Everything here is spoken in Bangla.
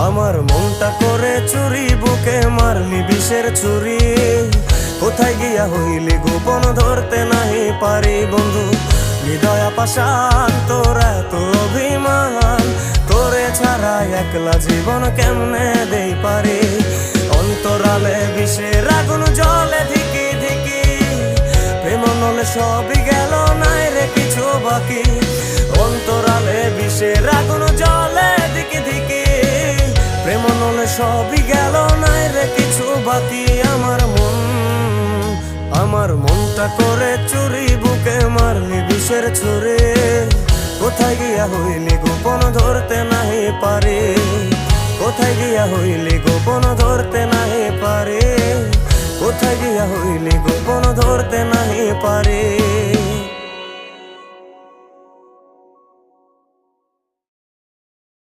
আমার মনটা করে চুরি, বুকে মারলি বিষের ছুরি। কোথায় গিয়া হইলি গোপন ধরতে নাহি পারি বন্ধু। হৃদয় পাষাণ তোর এত অভিমান, তোরে ছাড়া একলা জীবন কেমনে দেই পারি। অন্তরালে বিষের আগুন জ্বলে ধিকি ধিকি, প্রেম নলে সবই গেল নাই রে কিছু বাকি। অন্তরালে বিষের আগুন জ্বলে ধিকি ধিকি, প্রেম নলে সবই গেল নাই রে কিছু বাকি। আমার মনটা করে চুরি, বুকে মারলি বিষের ছুরি। কোথায় গিয়া হইলি গোপন ধরতে নাহি পারি। কোথায় গিয়া হইলি গোপন ধরতে নাহি পারি। কোথায় গিয়া হইলি গোপন ধরতে নাহি পারি।